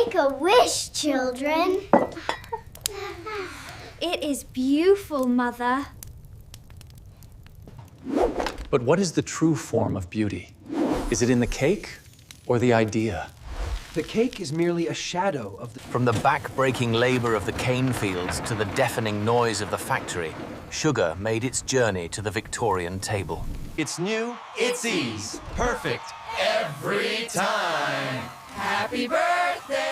Make a wish, children. It is beautiful, Mother. But what is the true form of beauty? Is it in the cake or the idea? The cake is merely a shadow of the... From the back-breaking labor of the cane fields to the deafening noise of the factory, sugar made its journey to the Victorian table. It's new, it's ease. Perfect every time. Happy birthday!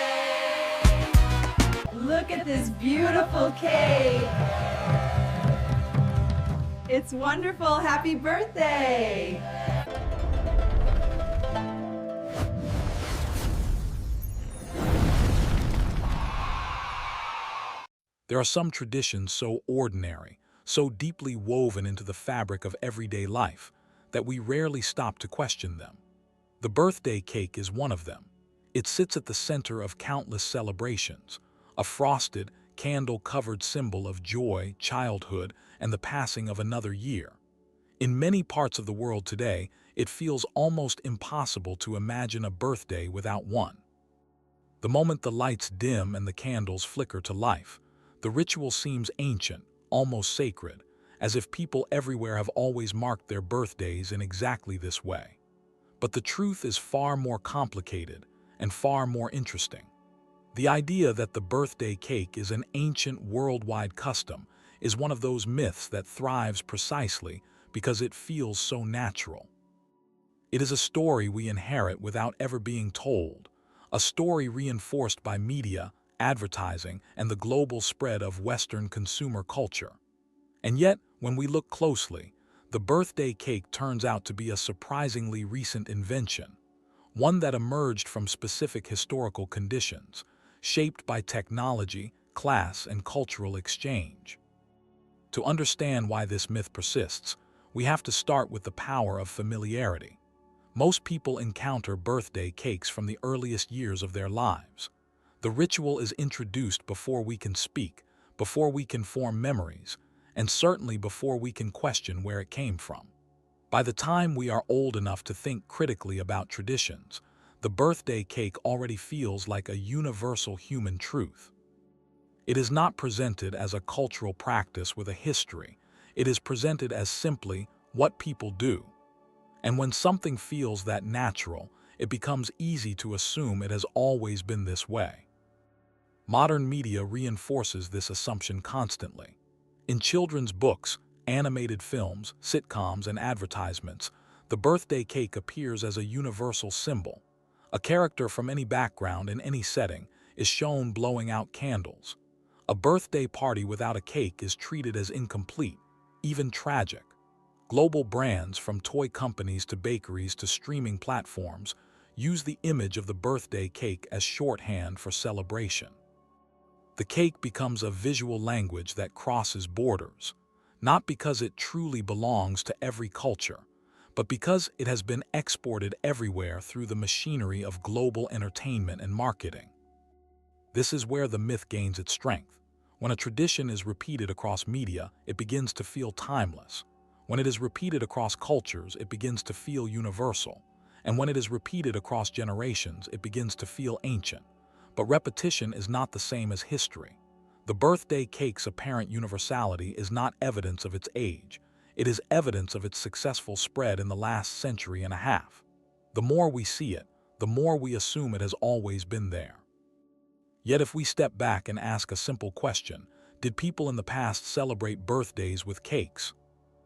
Look at this beautiful cake. It's wonderful. Happy birthday! There are some traditions so ordinary, so deeply woven into the fabric of everyday life, that we rarely stop to question them. The birthday cake is one of them. It sits at the center of countless celebrations, a frosted, candle-covered symbol of joy, childhood, and the passing of another year. In many parts of the world today, it feels almost impossible to imagine a birthday without one. The moment the lights dim and the candles flicker to life, the ritual seems ancient, almost sacred, as if people everywhere have always marked their birthdays in exactly this way. But the truth is far more complicated and far more interesting. The idea that the birthday cake is an ancient worldwide custom is one of those myths that thrives precisely because it feels so natural. It is a story we inherit without ever being told, a story reinforced by media, advertising, and the global spread of Western consumer culture. And yet, when we look closely, the birthday cake turns out to be a surprisingly recent invention, one that emerged from specific historical conditions, shaped by technology, class, and cultural exchange. To understand why this myth persists, we have to start with the power of familiarity. Most people encounter birthday cakes from the earliest years of their lives. The ritual is introduced before we can speak, before we can form memories, and certainly before we can question where it came from. By the time we are old enough to think critically about traditions, the birthday cake already feels like a universal human truth. It is not presented as a cultural practice with a history. It is presented as simply what people do. And when something feels that natural, it becomes easy to assume it has always been this way. Modern media reinforces this assumption constantly. In children's books, animated films, sitcoms, and advertisements, the birthday cake appears as a universal symbol. A character from any background in any setting is shown blowing out candles. A birthday party without a cake is treated as incomplete, even tragic. Global brands, from toy companies to bakeries to streaming platforms, use the image of the birthday cake as shorthand for celebration. The cake becomes a visual language that crosses borders, not because it truly belongs to every culture, but because it has been exported everywhere through the machinery of global entertainment and marketing. This is where the myth gains its strength. When a tradition is repeated across media, it begins to feel timeless. When it is repeated across cultures, it begins to feel universal. And when it is repeated across generations, it begins to feel ancient. But repetition is not the same as history. The birthday cake's apparent universality is not evidence of its age. It is evidence of its successful spread in the last century and a half. The more we see it, the more we assume it has always been there. Yet if we step back and ask a simple question, did people in the past celebrate birthdays with cakes?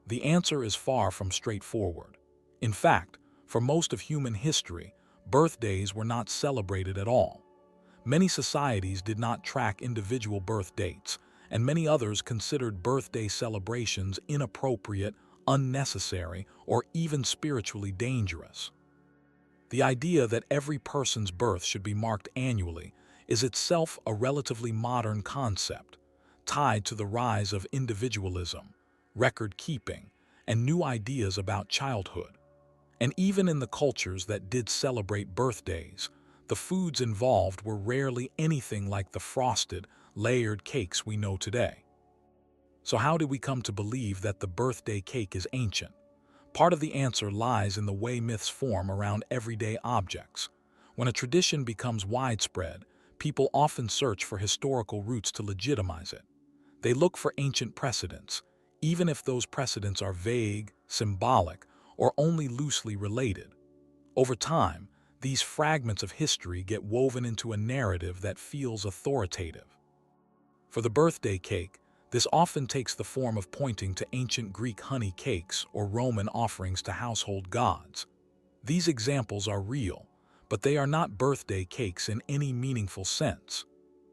The answer is far from straightforward. In fact, for most of human history, birthdays were not celebrated at all. Many societies did not track individual birth dates, and many others considered birthday celebrations inappropriate, unnecessary, or even spiritually dangerous. The idea that every person's birth should be marked annually is itself a relatively modern concept, tied to the rise of individualism, record-keeping, and new ideas about childhood. And even in the cultures that did celebrate birthdays, the foods involved were rarely anything like the frosted, layered cakes we know today. So how did we come to believe that the birthday cake is ancient? Part of the answer lies in the way myths form around everyday objects. When a tradition becomes widespread, people often search for historical roots to legitimize it. They look for ancient precedents, even if those precedents are vague, symbolic, or only loosely related. Over time, these fragments of history get woven into a narrative that feels authoritative. For the birthday cake, this often takes the form of pointing to ancient Greek honey cakes or Roman offerings to household gods. These examples are real, but they are not birthday cakes in any meaningful sense.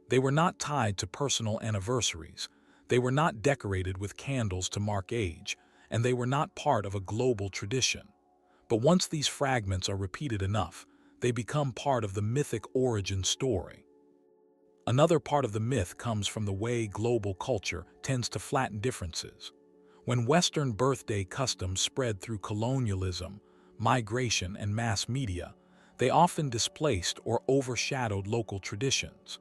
They were not tied to personal anniversaries, they were not decorated with candles to mark age, and they were not part of a global tradition. But once these fragments are repeated enough, they become part of the mythic origin story. Another part of the myth comes from the way global culture tends to flatten differences. When Western birthday customs spread through colonialism, migration, and mass media, they often displaced or overshadowed local traditions.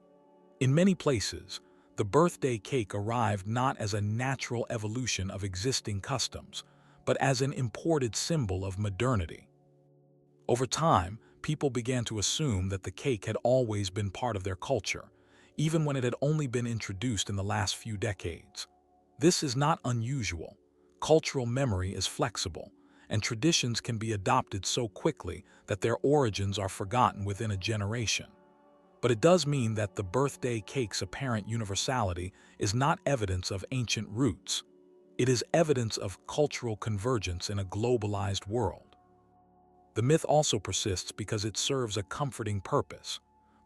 In many places, the birthday cake arrived not as a natural evolution of existing customs, but as an imported symbol of modernity. Over time, people began to assume that the cake had always been part of their culture, even when it had only been introduced in the last few decades. This is not unusual. Cultural memory is flexible, and traditions can be adopted so quickly that their origins are forgotten within a generation. But it does mean that the birthday cake's apparent universality is not evidence of ancient roots. It is evidence of cultural convergence in a globalized world. The myth also persists because it serves a comforting purpose.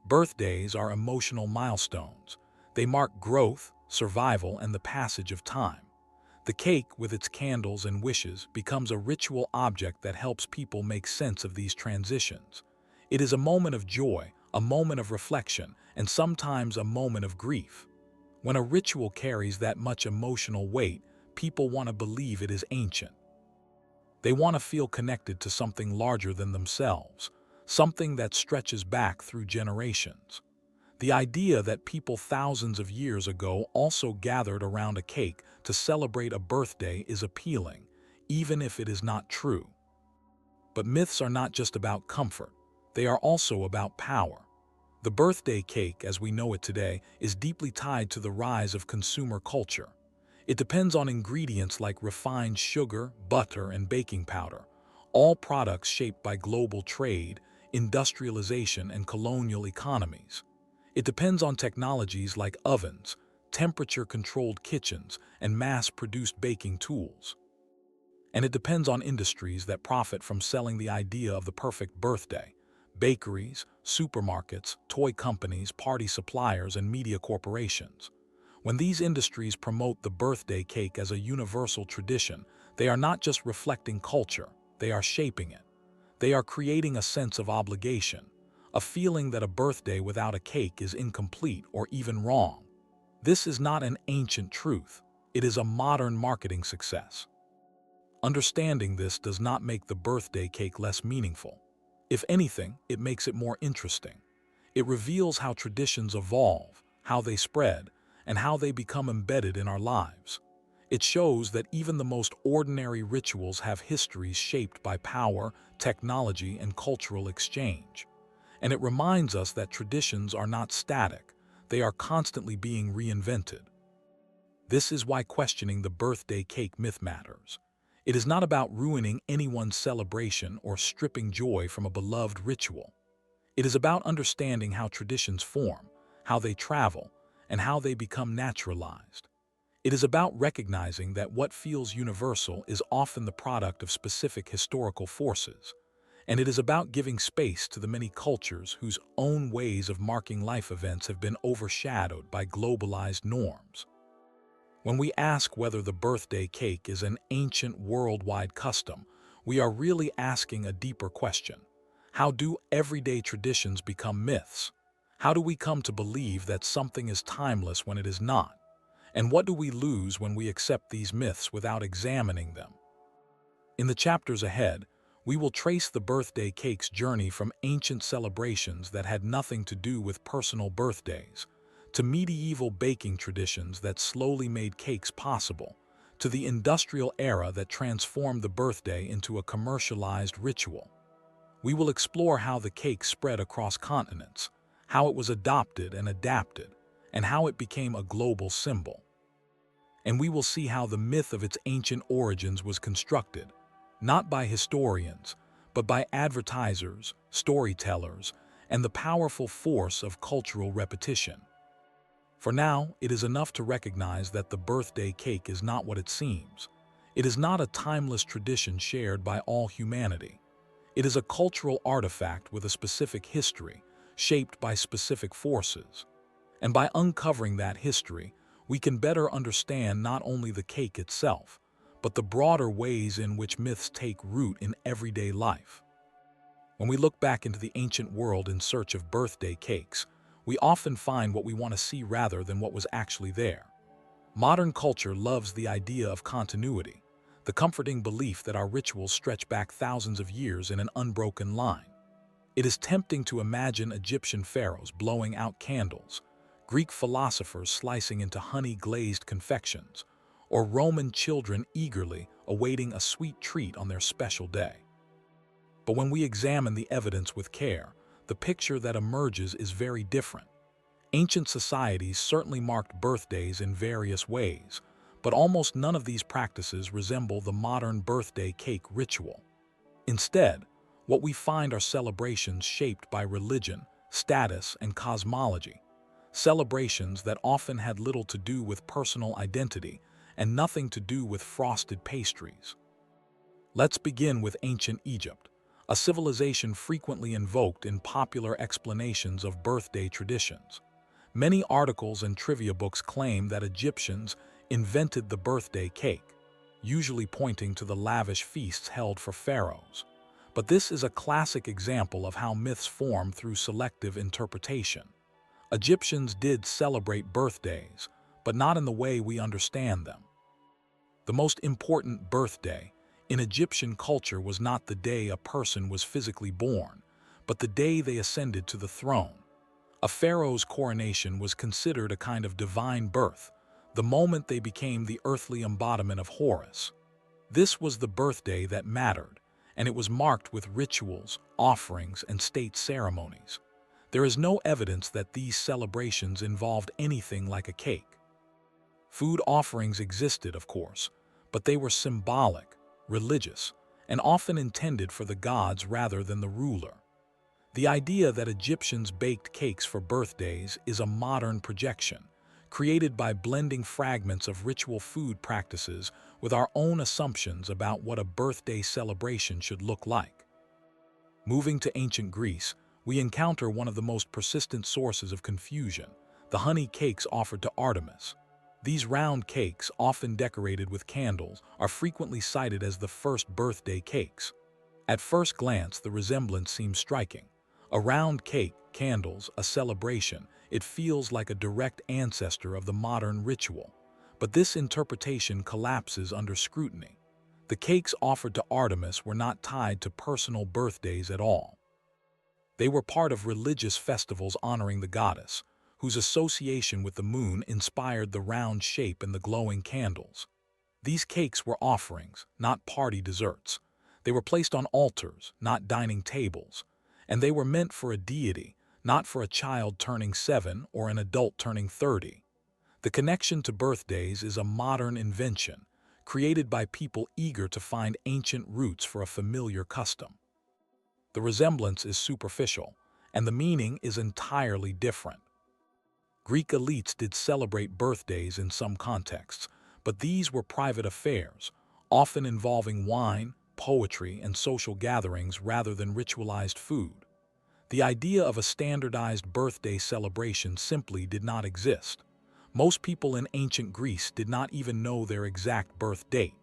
Birthdays are emotional milestones. They mark growth, survival, and the passage of time. The cake, with its candles and wishes, becomes a ritual object that helps people make sense of these transitions. It is a moment of joy, a moment of reflection, and sometimes a moment of grief. When a ritual carries that much emotional weight, people want to believe it is ancient. They want to feel connected to something larger than themselves, something that stretches back through generations. The idea that people thousands of years ago also gathered around a cake to celebrate a birthday is appealing, even if it is not true. But myths are not just about comfort, they are also about power. The birthday cake, as we know it today, is deeply tied to the rise of consumer culture. It depends on ingredients like refined sugar, butter, and baking powder, all products shaped by global trade, industrialization, and colonial economies. It depends on technologies like ovens, temperature-controlled kitchens, and mass-produced baking tools. And it depends on industries that profit from selling the idea of the perfect birthday: bakeries, supermarkets, toy companies, party suppliers, and media corporations. When these industries promote the birthday cake as a universal tradition, they are not just reflecting culture, they are shaping it. They are creating a sense of obligation, a feeling that a birthday without a cake is incomplete or even wrong. This is not an ancient truth, it is a modern marketing success. Understanding this does not make the birthday cake less meaningful. If anything, it makes it more interesting. It reveals how traditions evolve, how they spread, and how they become embedded in our lives. It shows that even the most ordinary rituals have histories shaped by power, technology, and cultural exchange. And it reminds us that traditions are not static, they are constantly being reinvented. This is why questioning the birthday cake myth matters. It is not about ruining anyone's celebration or stripping joy from a beloved ritual. It is about understanding how traditions form, how they travel, and how they become naturalized. It is about recognizing that what feels universal is often the product of specific historical forces. And it is about giving space to the many cultures whose own ways of marking life events have been overshadowed by globalized norms. When we ask whether the birthday cake is an ancient worldwide custom, we are really asking a deeper question. How do everyday traditions become myths? How do we come to believe that something is timeless when it is not? And what do we lose when we accept these myths without examining them? In the chapters ahead, we will trace the birthday cake's journey from ancient celebrations that had nothing to do with personal birthdays, to medieval baking traditions that slowly made cakes possible, to the industrial era that transformed the birthday into a commercialized ritual. We will explore how the cake spread across continents, how it was adopted and adapted, and how it became a global symbol. And we will see how the myth of its ancient origins was constructed, not by historians, but by advertisers, storytellers, and the powerful force of cultural repetition. For now, it is enough to recognize that the birthday cake is not what it seems. It is not a timeless tradition shared by all humanity. It is a cultural artifact with a specific history, shaped by specific forces. And by uncovering that history, we can better understand not only the cake itself, but the broader ways in which myths take root in everyday life. When we look back into the ancient world in search of birthday cakes, we often find what we want to see rather than what was actually there. Modern culture loves the idea of continuity, the comforting belief that our rituals stretch back thousands of years in an unbroken line. It is tempting to imagine Egyptian pharaohs blowing out candles, Greek philosophers slicing into honey-glazed confections, or Roman children eagerly awaiting a sweet treat on their special day. But when we examine the evidence with care, the picture that emerges is very different. Ancient societies certainly marked birthdays in various ways, but almost none of these practices resemble the modern birthday cake ritual. Instead, what we find are celebrations shaped by religion, status, and cosmology. Celebrations that often had little to do with personal identity and nothing to do with frosted pastries. Let's begin with ancient Egypt, a civilization frequently invoked in popular explanations of birthday traditions. Many articles and trivia books claim that Egyptians invented the birthday cake, usually pointing to the lavish feasts held for pharaohs. But this is a classic example of how myths form through selective interpretation. Egyptians did celebrate birthdays, but not in the way we understand them. The most important birthday in Egyptian culture was not the day a person was physically born, but the day they ascended to the throne. A pharaoh's coronation was considered a kind of divine birth, the moment they became the earthly embodiment of Horus. This was the birthday that mattered, and it was marked with rituals, offerings, and state ceremonies. There is no evidence that these celebrations involved anything like a cake. Food offerings existed, of course, but they were symbolic, religious, and often intended for the gods rather than the ruler. The idea that Egyptians baked cakes for birthdays is a modern projection, created by blending fragments of ritual food practices with our own assumptions about what a birthday celebration should look like. Moving to ancient Greece, we encounter one of the most persistent sources of confusion, the honey cakes offered to Artemis. These round cakes, often decorated with candles, are frequently cited as the first birthday cakes. At first glance, the resemblance seems striking. A round cake, candles, a celebration, it feels like a direct ancestor of the modern ritual. But this interpretation collapses under scrutiny. The cakes offered to Artemis were not tied to personal birthdays at all. They were part of religious festivals honoring the goddess, whose association with the moon inspired the round shape and the glowing candles. These cakes were offerings, not party desserts. They were placed on altars, not dining tables, and they were meant for a deity, not for a child turning 7 or an adult turning 30. The connection to birthdays is a modern invention, created by people eager to find ancient roots for a familiar custom. The resemblance is superficial, and the meaning is entirely different. Greek elites did celebrate birthdays in some contexts, but these were private affairs, often involving wine, poetry, and social gatherings rather than ritualized food. The idea of a standardized birthday celebration simply did not exist. Most people in ancient Greece did not even know their exact birth date.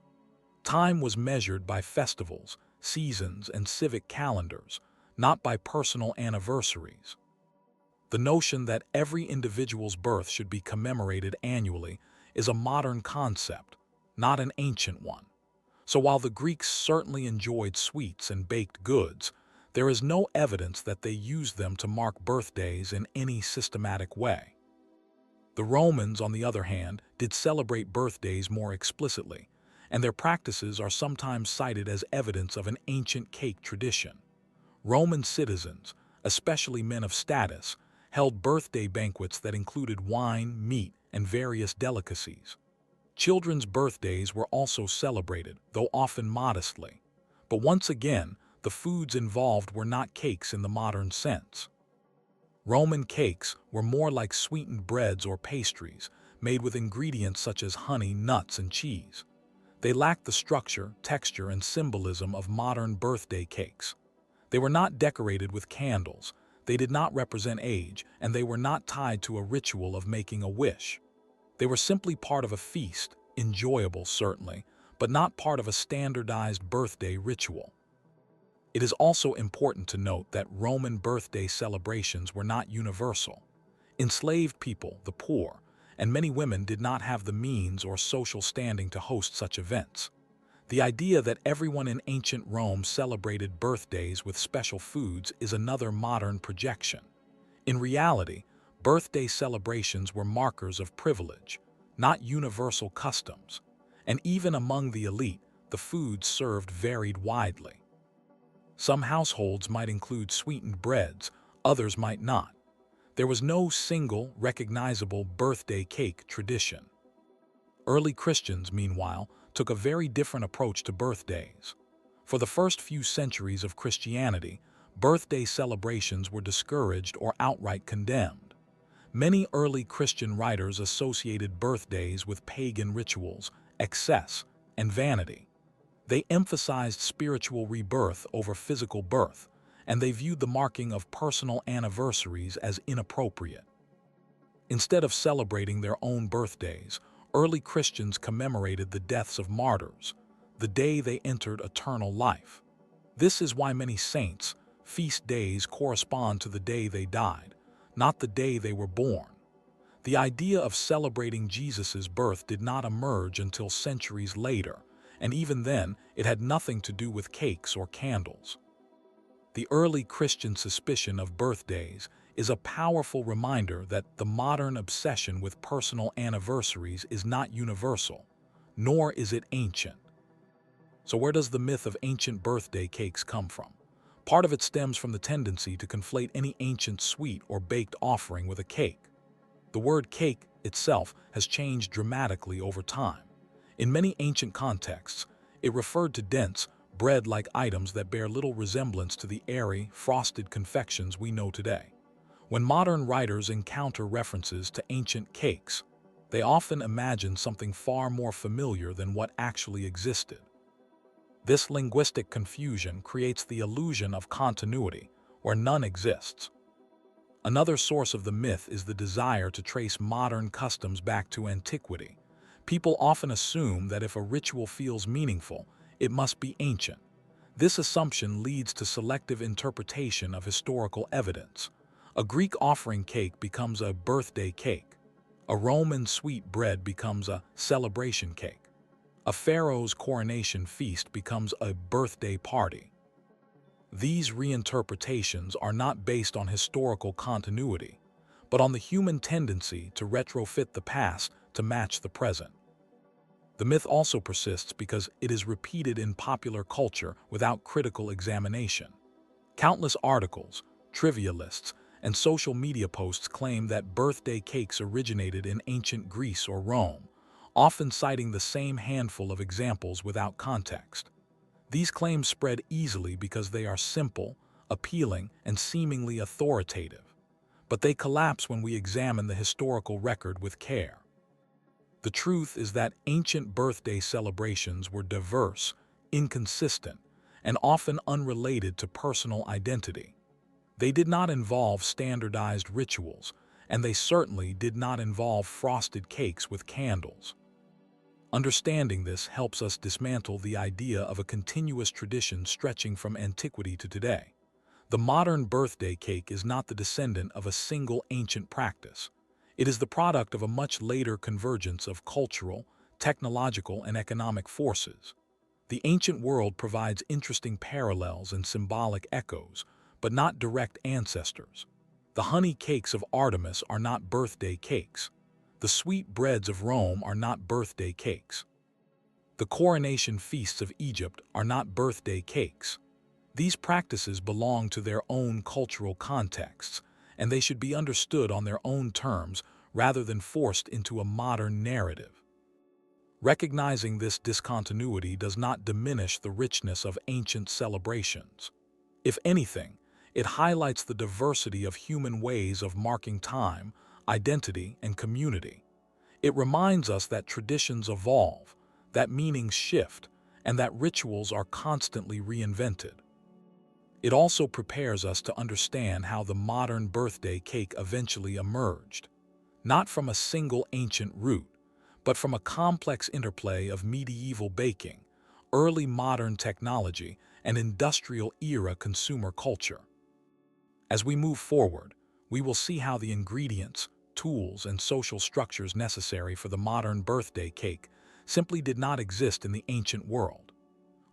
Time was measured by festivals, seasons, and civic calendars, not by personal anniversaries. The notion that every individual's birth should be commemorated annually is a modern concept, not an ancient one. So while the Greeks certainly enjoyed sweets and baked goods, there is no evidence that they used them to mark birthdays in any systematic way. The Romans, on the other hand, did celebrate birthdays more explicitly, and their practices are sometimes cited as evidence of an ancient cake tradition. Roman citizens, especially men of status, held birthday banquets that included wine, meat, and various delicacies. Children's birthdays were also celebrated, though often modestly. But once again, the foods involved were not cakes in the modern sense. Roman cakes were more like sweetened breads or pastries, made with ingredients such as honey, nuts, and cheese. They lacked the structure, texture, and symbolism of modern birthday cakes. They were not decorated with candles, they did not represent age, and they were not tied to a ritual of making a wish. They were simply part of a feast, enjoyable certainly, but not part of a standardized birthday ritual. It is also important to note that Roman birthday celebrations were not universal. Enslaved people, the poor, and many women did not have the means or social standing to host such events. The idea that everyone in ancient Rome celebrated birthdays with special foods is another modern projection. In reality, birthday celebrations were markers of privilege, not universal customs, and even among the elite, the foods served varied widely. Some households might include sweetened breads, others might not. There was no single, recognizable birthday cake tradition. Early Christians, meanwhile, took a very different approach to birthdays. For the first few centuries of Christianity, birthday celebrations were discouraged or outright condemned. Many early Christian writers associated birthdays with pagan rituals, excess, and vanity. They emphasized spiritual rebirth over physical birth, and they viewed the marking of personal anniversaries as inappropriate. Instead of celebrating their own birthdays, early Christians commemorated the deaths of martyrs, the day they entered eternal life. This is why many saints' feast days correspond to the day they died, not the day they were born. The idea of celebrating Jesus' birth did not emerge until centuries later, and even then, it had nothing to do with cakes or candles. The early Christian suspicion of birthdays is a powerful reminder that the modern obsession with personal anniversaries is not universal, nor is it ancient. So where does the myth of ancient birthday cakes come from? Part of it stems from the tendency to conflate any ancient sweet or baked offering with a cake. The word cake itself has changed dramatically over time. In many ancient contexts, it referred to dense, bread-like items that bear little resemblance to the airy, frosted confections we know today. When modern writers encounter references to ancient cakes, they often imagine something far more familiar than what actually existed. This linguistic confusion creates the illusion of continuity, where none exists. Another source of the myth is the desire to trace modern customs back to antiquity. People often assume that if a ritual feels meaningful, it must be ancient. This assumption leads to selective interpretation of historical evidence. A Greek offering cake becomes a birthday cake. A Roman sweet bread becomes a celebration cake. A pharaoh's coronation feast becomes a birthday party. These reinterpretations are not based on historical continuity, but on the human tendency to retrofit the past to match the present. The myth also persists because it is repeated in popular culture without critical examination. Countless articles, trivia lists, and social media posts claim that birthday cakes originated in ancient Greece or Rome, often citing the same handful of examples without context. These claims spread easily because they are simple, appealing, and seemingly authoritative. But they collapse when we examine the historical record with care. The truth is that ancient birthday celebrations were diverse, inconsistent, and often unrelated to personal identity. They did not involve standardized rituals, and they certainly did not involve frosted cakes with candles. Understanding this helps us dismantle the idea of a continuous tradition stretching from antiquity to today. The modern birthday cake is not the descendant of a single ancient practice. It is the product of a much later convergence of cultural, technological, and economic forces. The ancient world provides interesting parallels and symbolic echoes, but not direct ancestors. The honey cakes of Artemis are not birthday cakes. The sweet breads of Rome are not birthday cakes. The coronation feasts of Egypt are not birthday cakes. These practices belong to their own cultural contexts, and they should be understood on their own terms rather than forced into a modern narrative. Recognizing this discontinuity does not diminish the richness of ancient celebrations. If anything, it highlights the diversity of human ways of marking time, identity, and community. It reminds us that traditions evolve, that meanings shift, and that rituals are constantly reinvented. It also prepares us to understand how the modern birthday cake eventually emerged, not from a single ancient root, but from a complex interplay of medieval baking, early modern technology, and industrial-era consumer culture. As we move forward, we will see how the ingredients, tools, and social structures necessary for the modern birthday cake simply did not exist in the ancient world.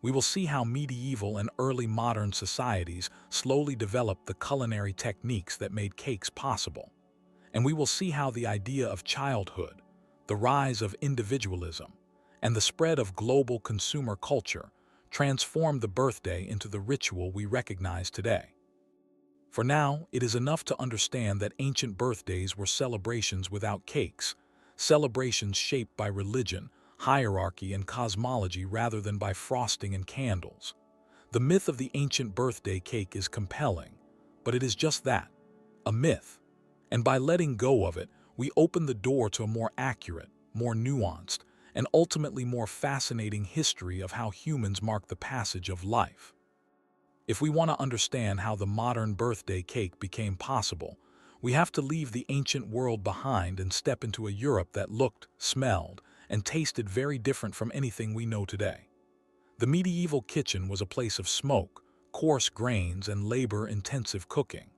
We will see how medieval and early modern societies slowly developed the culinary techniques that made cakes possible. And we will see how the idea of childhood, the rise of individualism, and the spread of global consumer culture transformed the birthday into the ritual we recognize today. For now, it is enough to understand that ancient birthdays were celebrations without cakes, celebrations shaped by religion, hierarchy, and cosmology rather than by frosting and candles. The myth of the ancient birthday cake is compelling, but it is just that, a myth. And by letting go of it, we open the door to a more accurate, more nuanced, and ultimately more fascinating history of how humans mark the passage of life. If we want to understand how the modern birthday cake became possible, we have to leave the ancient world behind and step into a Europe that looked, smelled, and tasted very different from anything we know today. The medieval kitchen was a place of smoke, coarse grains, and labor-intensive cooking.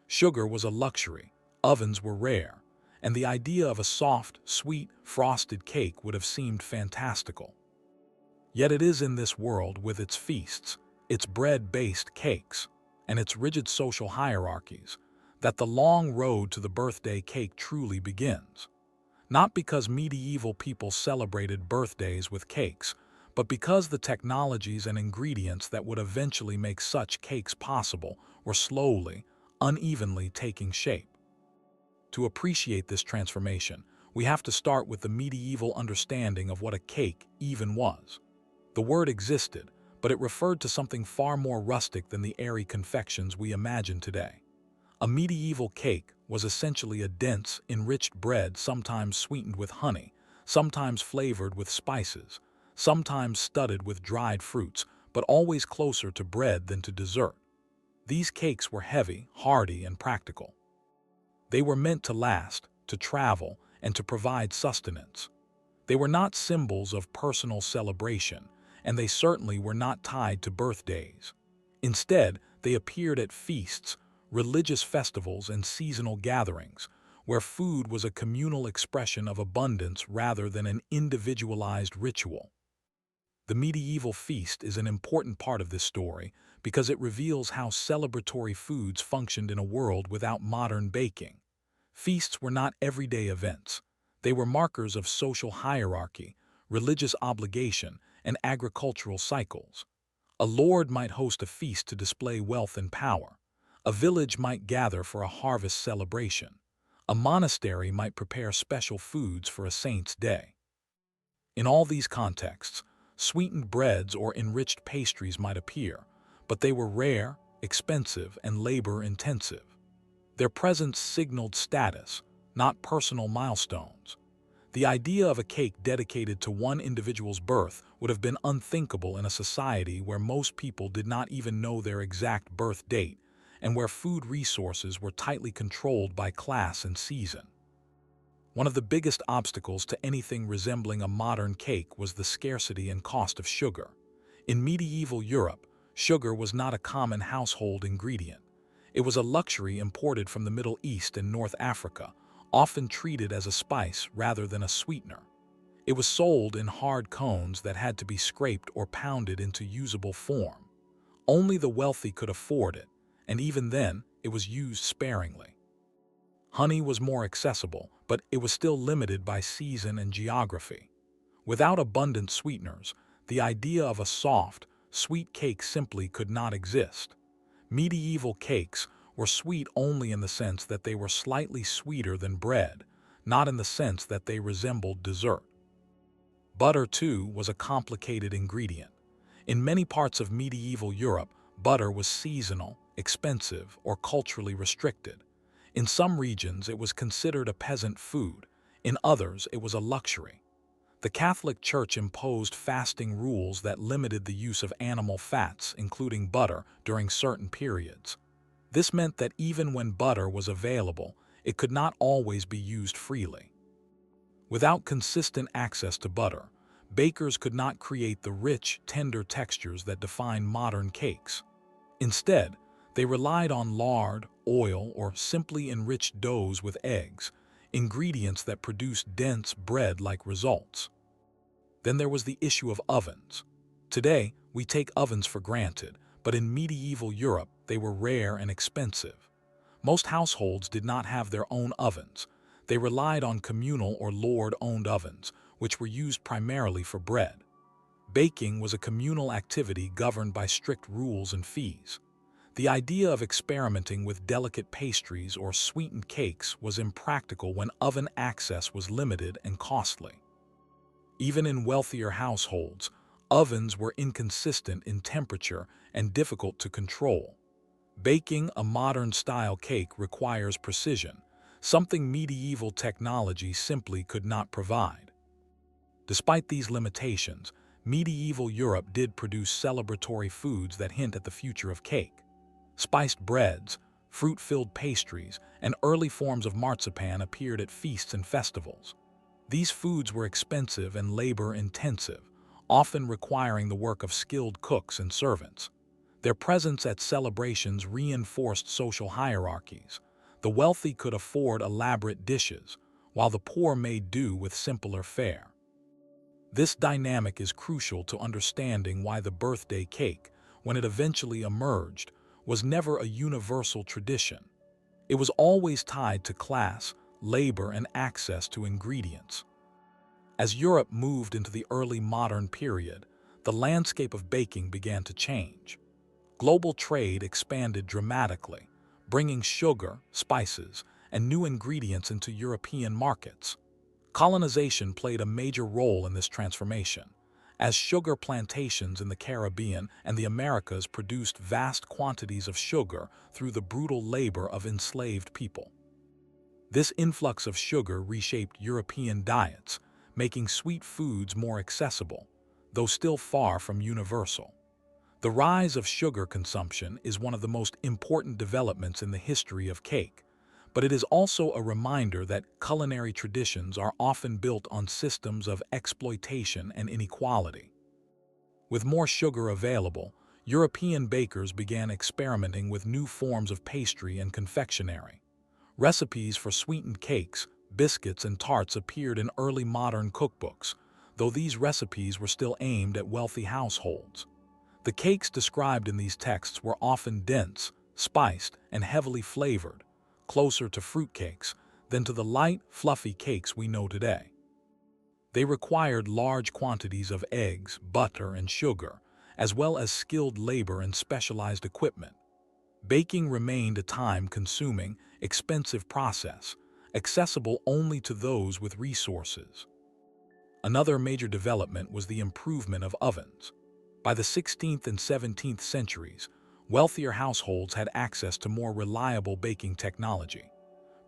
Sugar was a luxury, ovens were rare, and the idea of a soft, sweet, frosted cake would have seemed fantastical. Yet it is in this world, with its feasts, its bread-based cakes, and its rigid social hierarchies, that the long road to the birthday cake truly begins. Not because medieval people celebrated birthdays with cakes, but because the technologies and ingredients that would eventually make such cakes possible were slowly, unevenly taking shape. To appreciate this transformation, we have to start with the medieval understanding of what a cake even was. The word existed, but it referred to something far more rustic than the airy confections we imagine today. A medieval cake was essentially a dense, enriched bread sometimes sweetened with honey, sometimes flavored with spices, sometimes studded with dried fruits, but always closer to bread than to dessert. These cakes were heavy, hearty, and practical. They were meant to last, to travel, and to provide sustenance. They were not symbols of personal celebration, and they certainly were not tied to birthdays. Instead, they appeared at feasts, religious festivals, and seasonal gatherings, where food was a communal expression of abundance rather than an individualized ritual. The medieval feast is an important part of this story because it reveals how celebratory foods functioned in a world without modern baking. Feasts were not everyday events. They were markers of social hierarchy, religious obligation, and agricultural cycles. A lord might host a feast to display wealth and power. A village might gather for a harvest celebration. A monastery might prepare special foods for a saint's day. In all these contexts, sweetened breads or enriched pastries might appear, but they were rare, expensive, and labor-intensive. Their presence signaled status, not personal milestones. The idea of a cake dedicated to one individual's birth would have been unthinkable in a society where most people did not even know their exact birth date, and where food resources were tightly controlled by class and season. One of the biggest obstacles to anything resembling a modern cake was the scarcity and cost of sugar. In medieval Europe, sugar was not a common household ingredient. It was a luxury imported from the Middle East and North Africa, often treated as a spice rather than a sweetener. It was sold in hard cones that had to be scraped or pounded into usable form. Only the wealthy could afford it, and even then, it was used sparingly. Honey was more accessible, but it was still limited by season and geography. Without abundant sweeteners, the idea of a soft, sweet cake simply could not exist. Medieval cakes were sweet only in the sense that they were slightly sweeter than bread, not in the sense that they resembled dessert. Butter, too, was a complicated ingredient. In many parts of medieval Europe, butter was seasonal, expensive, or culturally restricted. In some regions, it was considered a peasant food. In others, it was a luxury. The Catholic Church imposed fasting rules that limited the use of animal fats, including butter, during certain periods. This meant that even when butter was available, it could not always be used freely. Without consistent access to butter, bakers could not create the rich, tender textures that define modern cakes. Instead, they relied on lard, oil, or simply enriched doughs with eggs, ingredients that produced dense, bread-like results. Then there was the issue of ovens. Today, we take ovens for granted, but in medieval Europe, they were rare and expensive. Most households did not have their own ovens. They relied on communal or lord-owned ovens, which were used primarily for bread. Baking was a communal activity governed by strict rules and fees. The idea of experimenting with delicate pastries or sweetened cakes was impractical when oven access was limited and costly. Even in wealthier households, ovens were inconsistent in temperature and difficult to control. Baking a modern-style cake requires precision, something medieval technology simply could not provide. Despite these limitations, medieval Europe did produce celebratory foods that hint at the future of cake. Spiced breads, fruit-filled pastries, and early forms of marzipan appeared at feasts and festivals. These foods were expensive and labor-intensive, often requiring the work of skilled cooks and servants. Their presence at celebrations reinforced social hierarchies. The wealthy could afford elaborate dishes, while the poor made do with simpler fare. This dynamic is crucial to understanding why the birthday cake, when it eventually emerged, was never a universal tradition. It was always tied to class, labor, and access to ingredients. As Europe moved into the early modern period, the landscape of baking began to change. Global trade expanded dramatically, bringing sugar, spices, and new ingredients into European markets. Colonization played a major role in this transformation, as sugar plantations in the Caribbean and the Americas produced vast quantities of sugar through the brutal labor of enslaved people. This influx of sugar reshaped European diets, making sweet foods more accessible, though still far from universal. The rise of sugar consumption is one of the most important developments in the history of cake, but it is also a reminder that culinary traditions are often built on systems of exploitation and inequality. With more sugar available, European bakers began experimenting with new forms of pastry and confectionery. Recipes for sweetened cakes, biscuits, and tarts appeared in early modern cookbooks, though these recipes were still aimed at wealthy households. The cakes described in these texts were often dense, spiced, and heavily flavored, closer to fruitcakes than to the light, fluffy cakes we know today. They required large quantities of eggs, butter, and sugar, as well as skilled labor and specialized equipment. Baking remained a time-consuming, expensive process, accessible only to those with resources. Another major development was the improvement of ovens. By the 16th and 17th centuries, wealthier households had access to more reliable baking technology.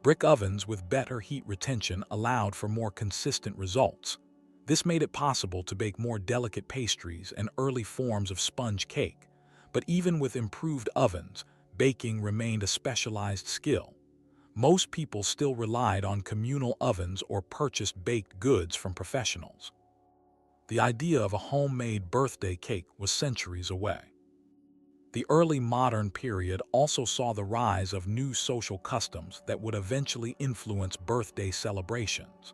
Brick ovens with better heat retention allowed for more consistent results. This made it possible to bake more delicate pastries and early forms of sponge cake. But even with improved ovens, baking remained a specialized skill. Most people still relied on communal ovens or purchased baked goods from professionals. The idea of a homemade birthday cake was centuries away. The early modern period also saw the rise of new social customs that would eventually influence birthday celebrations.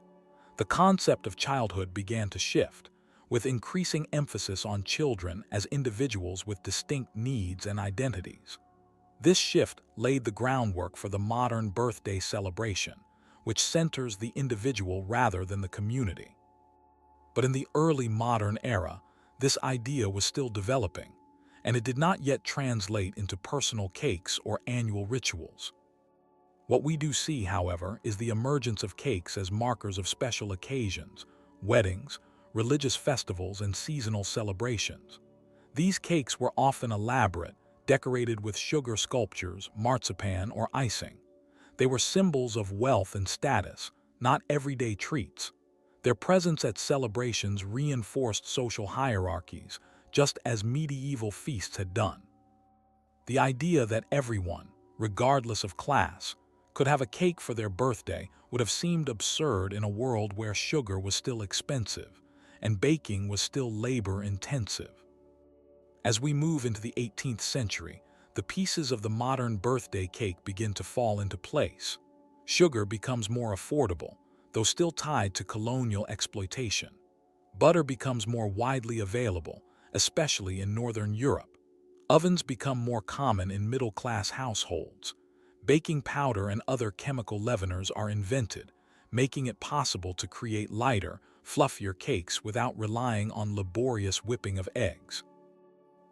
The concept of childhood began to shift, with increasing emphasis on children as individuals with distinct needs and identities. This shift laid the groundwork for the modern birthday celebration, which centers the individual rather than the community. But in the early modern era, this idea was still developing, and it did not yet translate into personal cakes or annual rituals. What we do see, however, is the emergence of cakes as markers of special occasions, weddings, religious festivals, and seasonal celebrations. These cakes were often elaborate, decorated with sugar sculptures, marzipan, or icing. They were symbols of wealth and status, not everyday treats. Their presence at celebrations reinforced social hierarchies, just as medieval feasts had done. The idea that everyone, regardless of class, could have a cake for their birthday would have seemed absurd in a world where sugar was still expensive and baking was still labor-intensive. As we move into the 18th century, the pieces of the modern birthday cake begin to fall into place. Sugar becomes more affordable, though still tied to colonial exploitation. Butter becomes more widely available, especially in Northern Europe. Ovens become more common in middle-class households. Baking powder and other chemical leaveners are invented, making it possible to create lighter, fluffier cakes without relying on laborious whipping of eggs.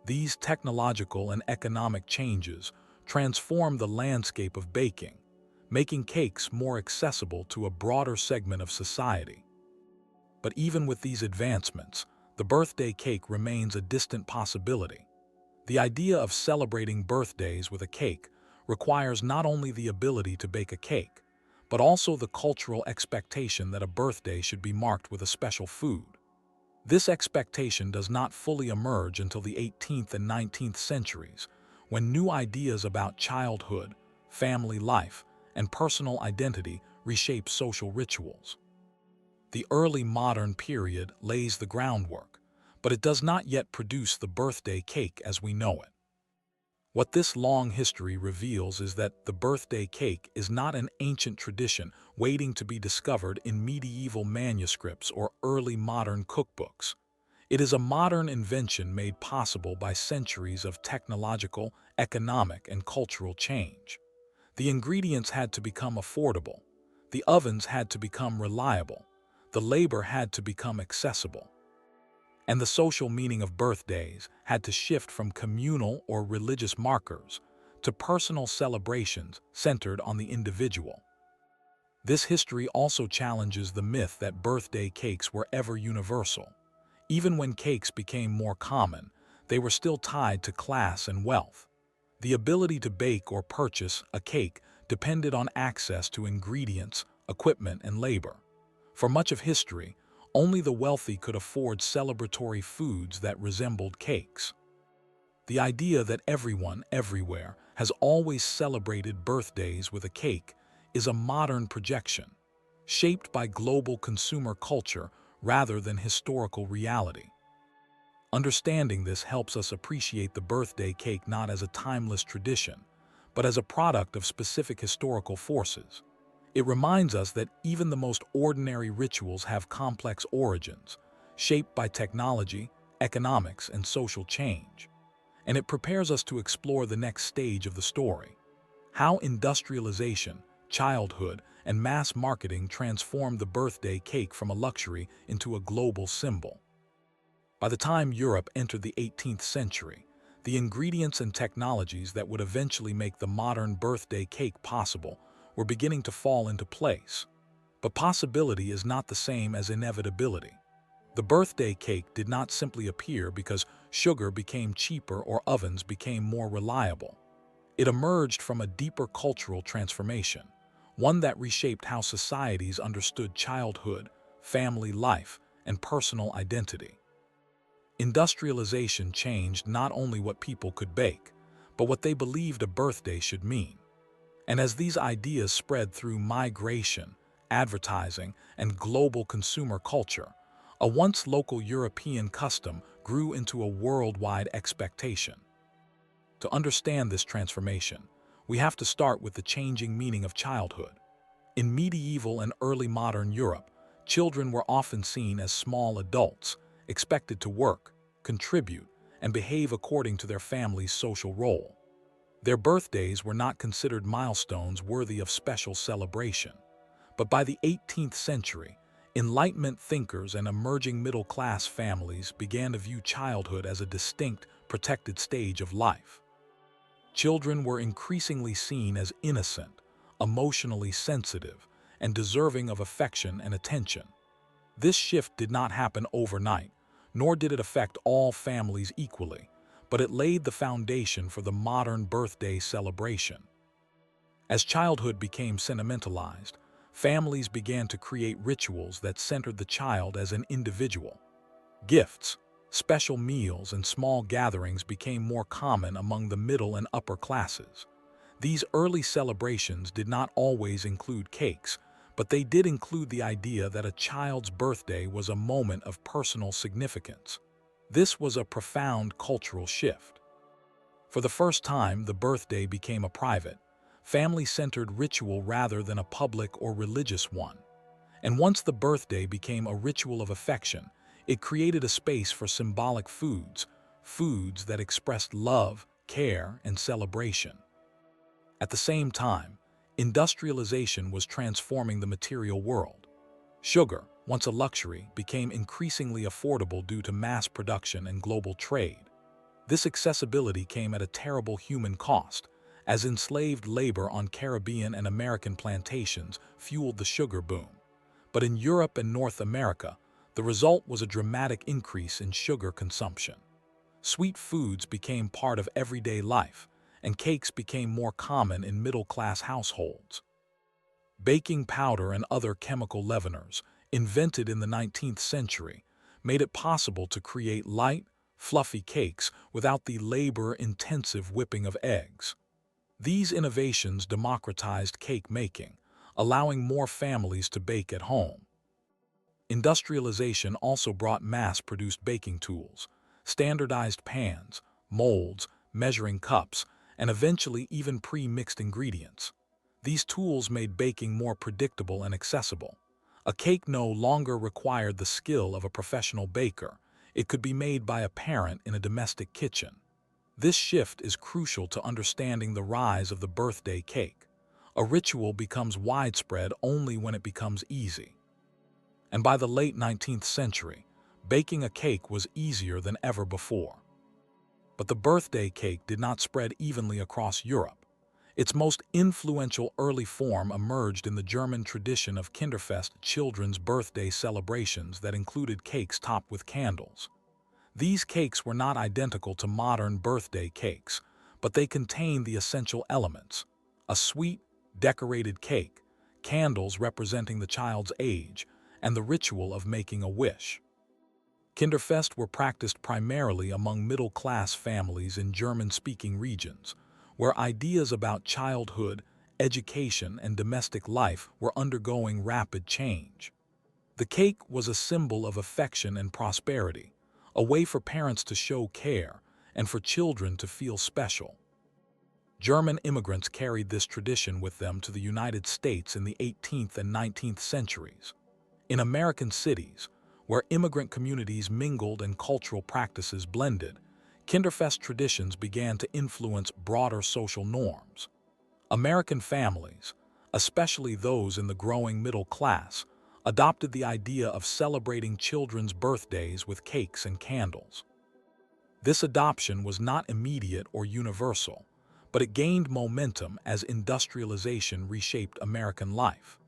These technological and economic changes transform the landscape of baking, making cakes more accessible to a broader segment of society. But even with these advancements, the birthday cake remains a distant possibility. The idea of celebrating birthdays with a cake requires not only the ability to bake a cake, but also the cultural expectation that a birthday should be marked with a special food. This expectation does not fully emerge until the 18th and 19th centuries, when new ideas about childhood, family life, and personal identity reshape social rituals. The early modern period lays the groundwork, but it does not yet produce the birthday cake as we know it. What this long history reveals is that the birthday cake is not an ancient tradition waiting to be discovered in medieval manuscripts or early modern cookbooks. It is a modern invention made possible by centuries of technological, economic, and cultural change. The ingredients had to become affordable. The ovens had to become reliable. The labor had to become accessible. And the social meaning of birthdays had to shift from communal or religious markers to personal celebrations centered on the individual. This history also challenges the myth that birthday cakes were ever universal. Even when cakes became more common, they were still tied to class and wealth. The ability to bake or purchase a cake depended on access to ingredients, equipment, and labor. For much of history, only the wealthy could afford celebratory foods that resembled cakes. The idea that everyone, everywhere, has always celebrated birthdays with a cake is a modern projection, shaped by global consumer culture rather than historical reality. Understanding this helps us appreciate the birthday cake not as a timeless tradition, but as a product of specific historical forces. It reminds us that even the most ordinary rituals have complex origins, shaped by technology, economics, and social change. And it prepares us to explore the next stage of the story: how industrialization, childhood, and mass marketing transformed the birthday cake from a luxury into a global symbol. By the time Europe entered the 18th century, the ingredients and technologies that would eventually make the modern birthday cake possible were beginning to fall into place. But possibility is not the same as inevitability. The birthday cake did not simply appear because sugar became cheaper or ovens became more reliable. It emerged from a deeper cultural transformation, one that reshaped how societies understood childhood, family life, and personal identity. Industrialization changed not only what people could bake, but what they believed a birthday should mean. And as these ideas spread through migration, advertising, and global consumer culture, a once local European custom grew into a worldwide expectation. To understand this transformation, we have to start with the changing meaning of childhood. In medieval and early modern Europe, children were often seen as small adults, expected to work, contribute, and behave according to their family's social role. Their birthdays were not considered milestones worthy of special celebration. But by the 18th century, Enlightenment thinkers and emerging middle-class families began to view childhood as a distinct, protected stage of life. Children were increasingly seen as innocent, emotionally sensitive, and deserving of affection and attention. This shift did not happen overnight, nor did it affect all families equally, but it laid the foundation for the modern birthday celebration. As childhood became sentimentalized, families began to create rituals that centered the child as an individual. Gifts, special meals, and small gatherings became more common among the middle and upper classes. These early celebrations did not always include cakes, but they did include the idea that a child's birthday was a moment of personal significance. This was a profound cultural shift. For the first time, the birthday became a private, family-centered ritual rather than a public or religious one. And once the birthday became a ritual of affection, it created a space for symbolic foods that expressed love, care, and celebration. At the same time, industrialization was transforming the material world. Sugar, once a luxury, became increasingly affordable due to mass production and global trade. This accessibility came at a terrible human cost, as enslaved labor on Caribbean and American plantations fueled the sugar boom. But in Europe and North America, the result was a dramatic increase in sugar consumption. Sweet foods became part of everyday life, and cakes became more common in middle-class households. Baking powder and other chemical leaveners, invented in the 19th century, made it possible to create light, fluffy cakes without the labor-intensive whipping of eggs. These innovations democratized cake making, allowing more families to bake at home. Industrialization also brought mass-produced baking tools, standardized pans, molds, measuring cups, and eventually even pre-mixed ingredients. These tools made baking more predictable and accessible. A cake no longer required the skill of a professional baker. It could be made by a parent in a domestic kitchen. This shift is crucial to understanding the rise of the birthday cake. A ritual becomes widespread only when it becomes easy. And by the late 19th century, baking a cake was easier than ever before. But the birthday cake did not spread evenly across Europe. Its most influential early form emerged in the German tradition of Kinderfeste, children's birthday celebrations that included cakes topped with candles. These cakes were not identical to modern birthday cakes, but they contained the essential elements: a sweet, decorated cake, candles representing the child's age, and the ritual of making a wish. Kinderfest were practiced primarily among middle-class families in German-speaking regions, where ideas about childhood, education, and domestic life were undergoing rapid change. The cake was a symbol of affection and prosperity, a way for parents to show care and for children to feel special. German immigrants carried this tradition with them to the United States in the 18th and 19th centuries. In American cities, where immigrant communities mingled and cultural practices blended, Kinderfest traditions began to influence broader social norms. American families, especially those in the growing middle class, adopted the idea of celebrating children's birthdays with cakes and candles. This adoption was not immediate or universal, but it gained momentum as industrialization reshaped American life.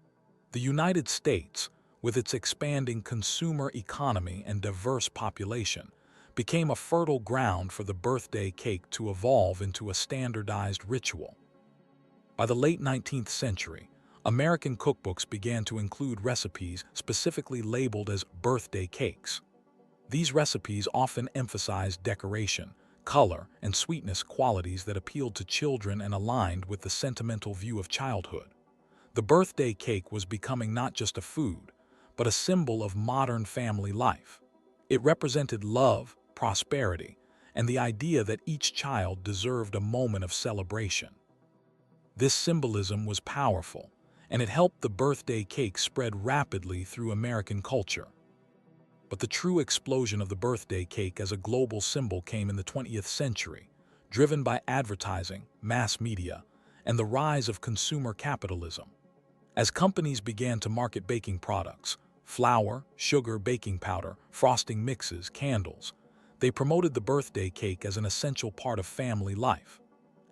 The United States, with its expanding consumer economy and diverse population, became a fertile ground for the birthday cake to evolve into a standardized ritual. By the late 19th century, American cookbooks began to include recipes specifically labeled as birthday cakes. These recipes often emphasized decoration, color, and sweetness, qualities that appealed to children and aligned with the sentimental view of childhood. The birthday cake was becoming not just a food, but a symbol of modern family life. It represented love, prosperity, and the idea that each child deserved a moment of celebration. This symbolism was powerful, and it helped the birthday cake spread rapidly through American culture. But the true explosion of the birthday cake as a global symbol came in the 20th century, driven by advertising, mass media, and the rise of consumer capitalism. As companies began to market baking products, flour, sugar, baking powder, frosting mixes, candles, They promoted the birthday cake as an essential part of family life.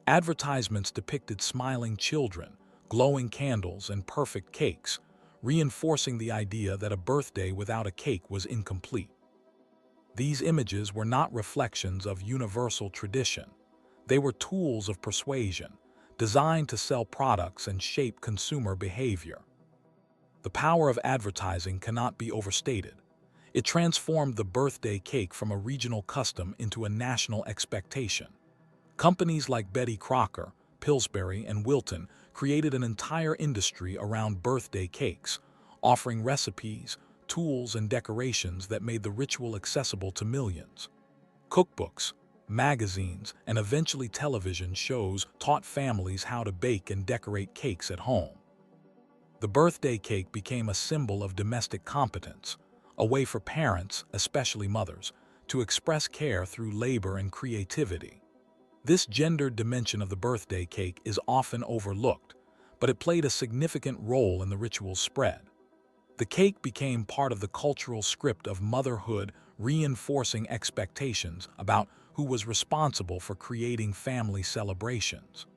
Advertisements depicted smiling children, glowing candles, and perfect cakes, reinforcing the idea that a birthday without a cake was incomplete. These images were not reflections of universal tradition. They were tools of persuasion, designed to sell products and shape consumer behavior. The power of advertising cannot be overstated. It transformed the birthday cake from a regional custom into a national expectation. Companies like Betty Crocker, Pillsbury, and Wilton created an entire industry around birthday cakes, offering recipes, tools, and decorations that made the ritual accessible to millions. Cookbooks, magazines, and eventually television shows taught families how to bake and decorate cakes at home. The birthday cake became a symbol of domestic competence, a way for parents, especially mothers, to express care through labor and creativity. This gendered dimension of the birthday cake is often overlooked, but it played a significant role in the ritual's spread. The cake became part of the cultural script of motherhood, reinforcing expectations about who was responsible for creating family celebrations.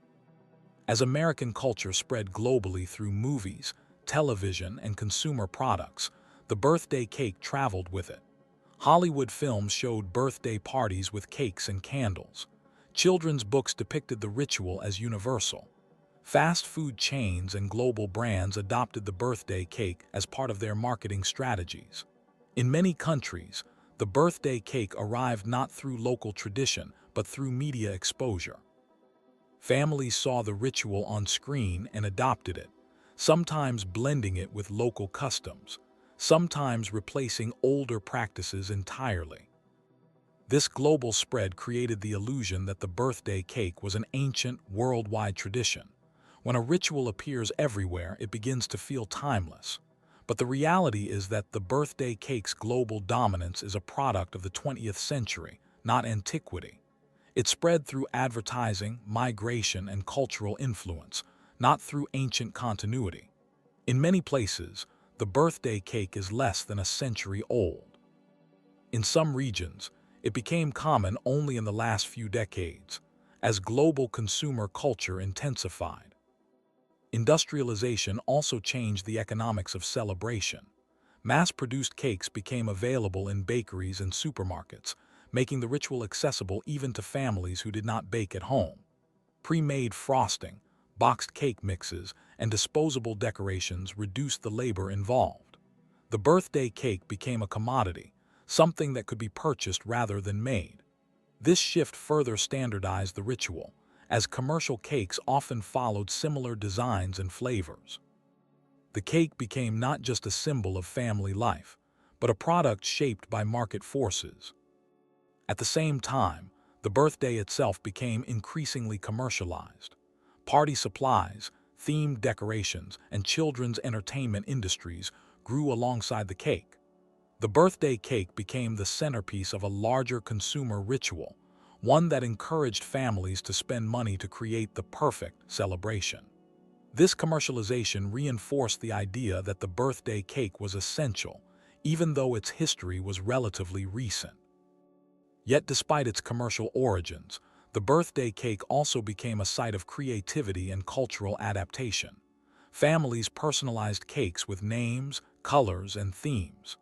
As American culture spread globally through movies, television, and consumer products, the birthday cake traveled with it. Hollywood films showed birthday parties with cakes and candles. Children's books depicted the ritual as universal. Fast food chains and global brands adopted the birthday cake as part of their marketing strategies. In many countries, the birthday cake arrived not through local tradition, but through media exposure. Families saw the ritual on screen and adopted it, sometimes blending it with local customs, sometimes replacing older practices entirely. This global spread created the illusion that the birthday cake was an ancient, worldwide tradition. When a ritual appears everywhere, it begins to feel timeless. But the reality is that the birthday cake's global dominance is a product of the 20th century, not antiquity. It spread through advertising, migration, and cultural influence, not through ancient continuity. In many places, the birthday cake is less than a century old. In some regions, it became common only in the last few decades, as global consumer culture intensified. Industrialization also changed the economics of celebration. Mass-produced cakes became available in bakeries and supermarkets, making the ritual accessible even to families who did not bake at home. Pre-made frosting, boxed cake mixes, and disposable decorations reduced the labor involved. The birthday cake became a commodity, something that could be purchased rather than made. This shift further standardized the ritual, as commercial cakes often followed similar designs and flavors. The cake became not just a symbol of family life, but a product shaped by market forces. At the same time, the birthday itself became increasingly commercialized. Party supplies, themed decorations, and children's entertainment industries grew alongside the cake. The birthday cake became the centerpiece of a larger consumer ritual, one that encouraged families to spend money to create the perfect celebration. This commercialization reinforced the idea that the birthday cake was essential, even though its history was relatively recent. Yet despite its commercial origins, the birthday cake also became a site of creativity and cultural adaptation. Families personalized cakes with names, colors, and themes.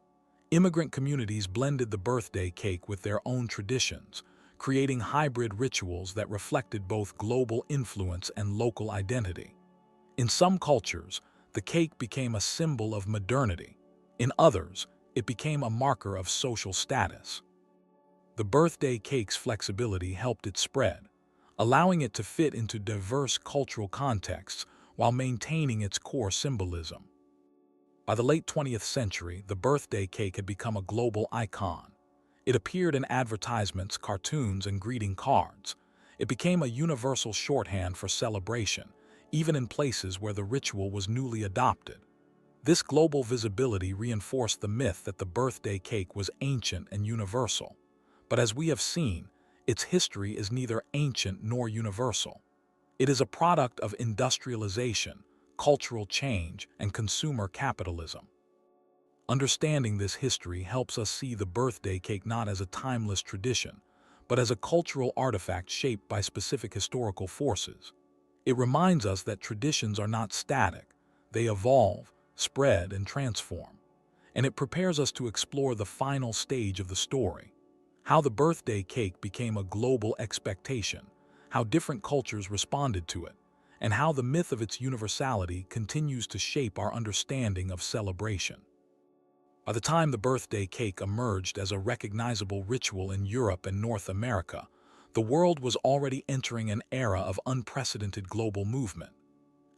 Immigrant communities blended the birthday cake with their own traditions, creating hybrid rituals that reflected both global influence and local identity. In some cultures, the cake became a symbol of modernity. In others, it became a marker of social status. The birthday cake's flexibility helped it spread, allowing it to fit into diverse cultural contexts while maintaining its core symbolism. By the late 20th century, the birthday cake had become a global icon. It appeared in advertisements, cartoons, and greeting cards. It became a universal shorthand for celebration, even in places where the ritual was newly adopted. This global visibility reinforced the myth that the birthday cake was ancient and universal. But as we have seen, its history is neither ancient nor universal. It is a product of industrialization, cultural change, and consumer capitalism. Understanding this history helps us see the birthday cake not as a timeless tradition, but as a cultural artifact shaped by specific historical forces. It reminds us that traditions are not static, they evolve, spread, and transform. And it prepares us to explore the final stage of the story, how the birthday cake became a global expectation, how different cultures responded to it, and how the myth of its universality continues to shape our understanding of celebration. By the time the birthday cake emerged as a recognizable ritual in Europe and North America, the world was already entering an era of unprecedented global movement.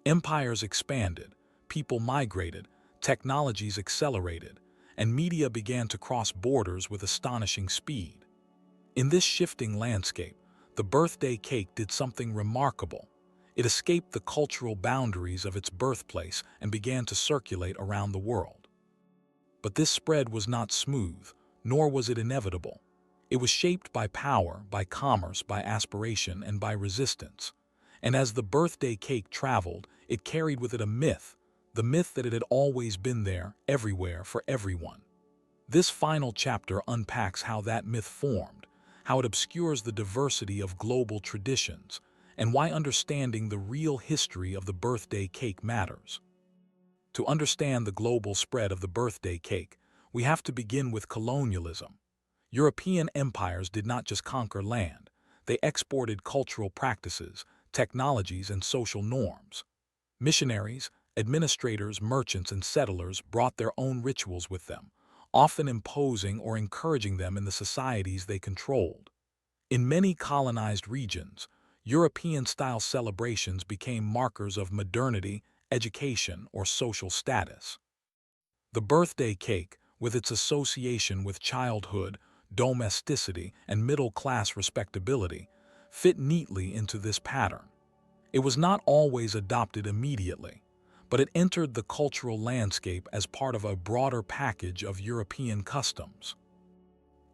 Empires expanded, people migrated, technologies accelerated, and media began to cross borders with astonishing speed. In this shifting landscape, the birthday cake did something remarkable. It escaped the cultural boundaries of its birthplace and began to circulate around the world. But this spread was not smooth, nor was it inevitable. It was shaped by power, by commerce, by aspiration, and by resistance. And as the birthday cake traveled, it carried with it a myth, the myth that it had always been there, everywhere, for everyone. This final chapter unpacks how that myth formed, how it obscures the diversity of global traditions, and why understanding the real history of the birthday cake matters. To understand the global spread of the birthday cake, we have to begin with colonialism. European empires did not just conquer land, they exported cultural practices, technologies, and social norms. Missionaries, administrators, merchants, and settlers brought their own rituals with them, often imposing or encouraging them in the societies they controlled. In many colonized regions, European-style celebrations became markers of modernity, education, or social status. The birthday cake, with its association with childhood, domesticity, and middle-class respectability, fit neatly into this pattern. It was not always adopted immediately, but it entered the cultural landscape as part of a broader package of European customs.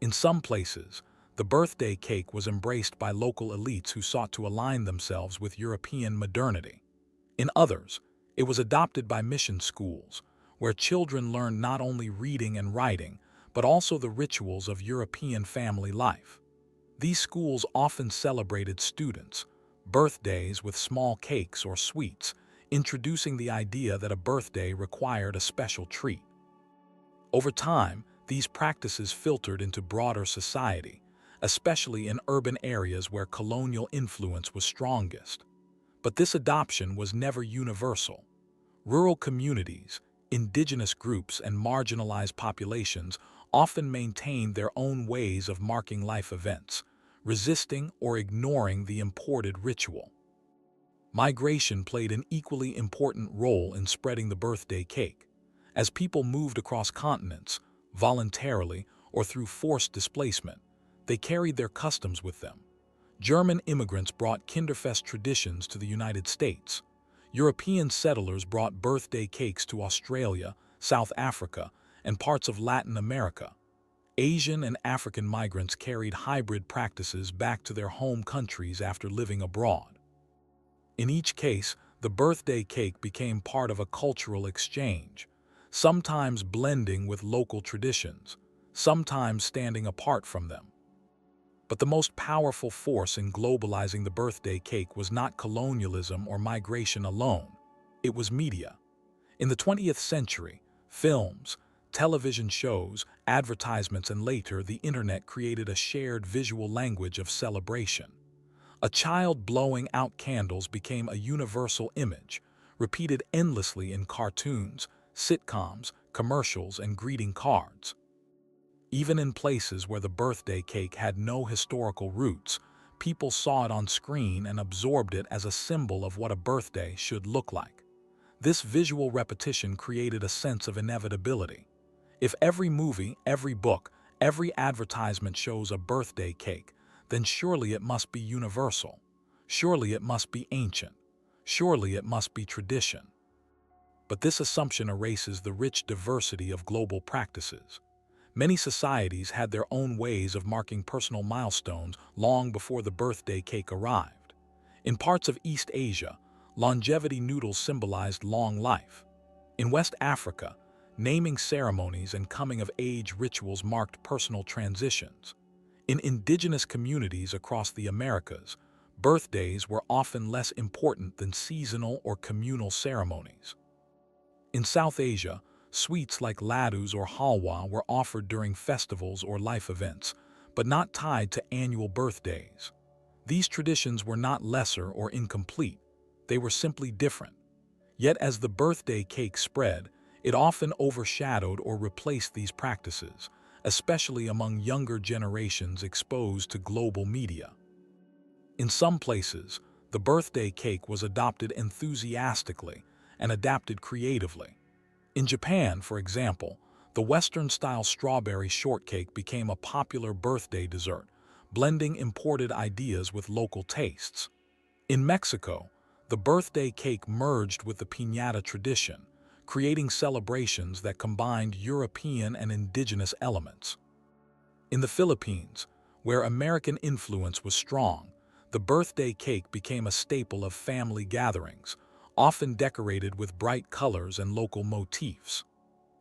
In some places, the birthday cake was embraced by local elites who sought to align themselves with European modernity. In others, it was adopted by mission schools, where children learned not only reading and writing, but also the rituals of European family life. These schools often celebrated students' birthdays with small cakes or sweets, introducing the idea that a birthday required a special treat. Over time, these practices filtered into broader society, especially in urban areas where colonial influence was strongest. But this adoption was never universal. Rural communities, indigenous groups, and marginalized populations often maintained their own ways of marking life events, resisting or ignoring the imported ritual. Migration played an equally important role in spreading the birthday cake. As people moved across continents, voluntarily or through forced displacement, they carried their customs with them. German immigrants brought Kinderfeste traditions to the United States. European settlers brought birthday cakes to Australia, South Africa, and parts of Latin America. Asian and African migrants carried hybrid practices back to their home countries after living abroad. In each case, the birthday cake became part of a cultural exchange, sometimes blending with local traditions, sometimes standing apart from them. But the most powerful force in globalizing the birthday cake was not colonialism or migration alone. It was media. In the 20th century, films, television shows, advertisements, and later the internet created a shared visual language of celebration. A child blowing out candles became a universal image, repeated endlessly in cartoons, sitcoms, commercials, and greeting cards. Even in places where the birthday cake had no historical roots, people saw it on screen and absorbed it as a symbol of what a birthday should look like. This visual repetition created a sense of inevitability. If every movie, every book, every advertisement shows a birthday cake, then surely it must be universal. Surely it must be ancient. Surely it must be tradition. But this assumption erases the rich diversity of global practices. Many societies had their own ways of marking personal milestones long before the birthday cake arrived. In parts of East Asia, longevity noodles symbolized long life. In West Africa, Naming ceremonies and coming-of-age rituals marked personal transitions. In indigenous communities across the Americas, birthdays were often less important than seasonal or communal ceremonies. In South Asia, sweets like laddus or halwa were offered during festivals or life events, but not tied to annual birthdays. These traditions were not lesser or incomplete, they were simply different. Yet as the birthday cake spread, it often overshadowed or replaced these practices, especially among younger generations exposed to global media. In some places, the birthday cake was adopted enthusiastically and adapted creatively. In Japan, for example, the Western-style strawberry shortcake became a popular birthday dessert, blending imported ideas with local tastes. In Mexico, the birthday cake merged with the piñata tradition, creating celebrations that combined European and indigenous elements. In the Philippines, where American influence was strong, the birthday cake became a staple of family gatherings, often decorated with bright colors and local motifs.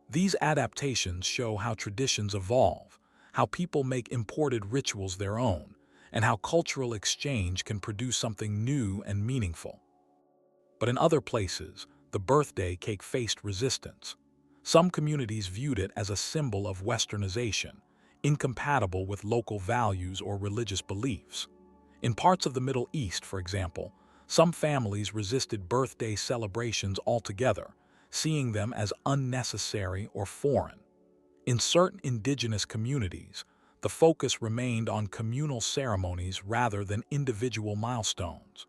These adaptations show how traditions evolve, how people make imported rituals their own, and how cultural exchange can produce something new and meaningful. But in other places, the birthday cake faced resistance. Some communities viewed it as a symbol of westernization, incompatible with local values or religious beliefs. In parts of the Middle East, for example, some families resisted birthday celebrations altogether, seeing them as unnecessary or foreign. In certain indigenous communities, the focus remained on communal ceremonies rather than individual milestones.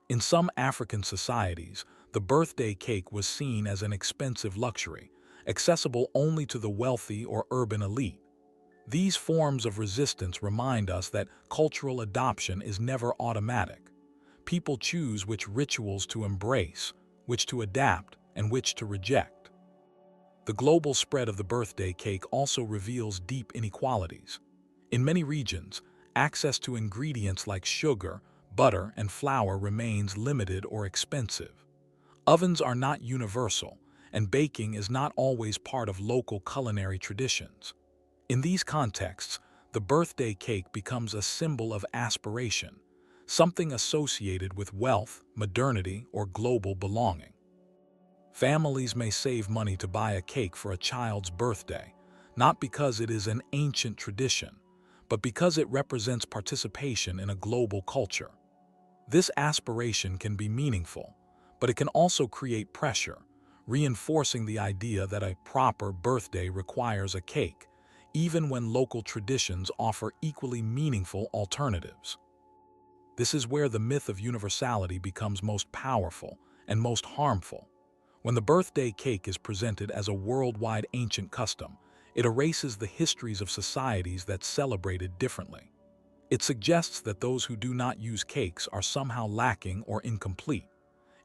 In some African societies, the birthday cake was seen as an expensive luxury, accessible only to the wealthy or urban elite. These forms of resistance remind us that cultural adoption is never automatic. People choose which rituals to embrace, which to adapt, and which to reject. The global spread of the birthday cake also reveals deep inequalities. In many regions, access to ingredients like sugar, butter, and flour remains limited or expensive. Ovens are not universal, and baking is not always part of local culinary traditions. In these contexts, the birthday cake becomes a symbol of aspiration, something associated with wealth, modernity, or global belonging. Families may save money to buy a cake for a child's birthday, not because it is an ancient tradition, but because it represents participation in a global culture. This aspiration can be meaningful, but it can also create pressure, reinforcing the idea that a proper birthday requires a cake, even when local traditions offer equally meaningful alternatives. This is where the myth of universality becomes most powerful and most harmful. When the birthday cake is presented as a worldwide ancient custom, it erases the histories of societies that celebrated differently. It suggests that those who do not use cakes are somehow lacking or incomplete.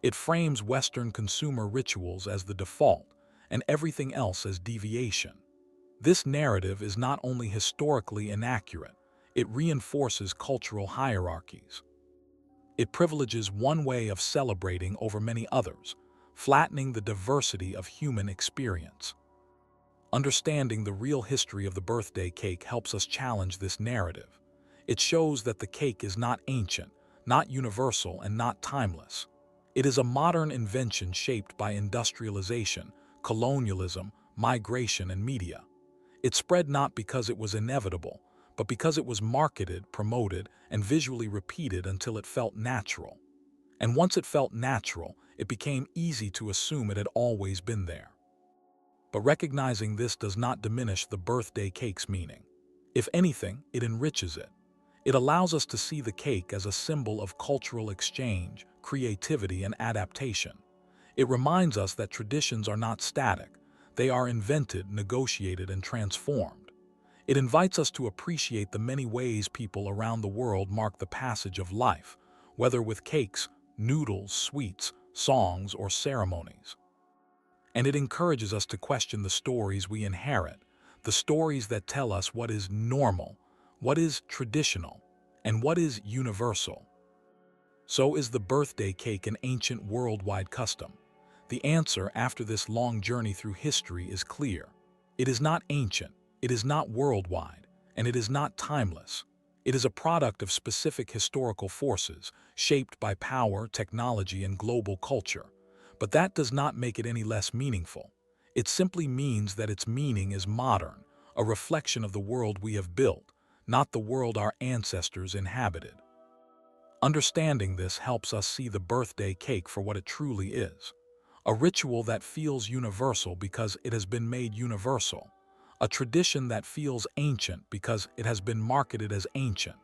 It frames Western consumer rituals as the default and everything else as deviation. This narrative is not only historically inaccurate, it reinforces cultural hierarchies. It privileges one way of celebrating over many others, flattening the diversity of human experience. Understanding the real history of the birthday cake helps us challenge this narrative. It shows that the cake is not ancient, not universal, and not timeless. It is a modern invention shaped by industrialization, colonialism, migration, and media. It spread not because it was inevitable, but because it was marketed, promoted, and visually repeated until it felt natural. And once it felt natural, it became easy to assume it had always been there. But recognizing this does not diminish the birthday cake's meaning. If anything, it enriches it. It allows us to see the cake as a symbol of cultural exchange, creativity, and adaptation. It reminds us that traditions are not static. They are invented, negotiated, and transformed. It invites us to appreciate the many ways people around the world mark the passage of life, whether with cakes, noodles, sweets, songs, or ceremonies. And it encourages us to question the stories we inherit, the stories that tell us what is normal, what is traditional, and what is universal. So is the birthday cake an ancient worldwide custom, The answer after this long journey through history is clear. It is not ancient, it is not worldwide, and it is not timeless. It is a product of specific historical forces, shaped by power, technology, and global culture. But that does not make it any less meaningful. It simply means that its meaning is modern, a reflection of the world we have built, not the world our ancestors inhabited. Understanding this helps us see the birthday cake for what it truly is. A ritual that feels universal because it has been made universal. A tradition that feels ancient because it has been marketed as ancient.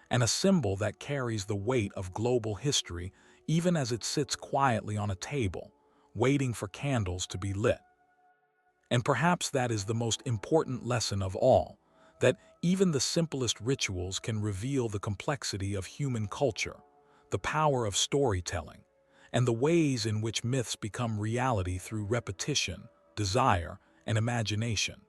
And a symbol that carries the weight of global history even as it sits quietly on a table, waiting for candles to be lit. And perhaps that is the most important lesson of all, that even the simplest rituals can reveal the complexity of human culture, the power of storytelling, and the ways in which myths become reality through repetition, desire, and imagination.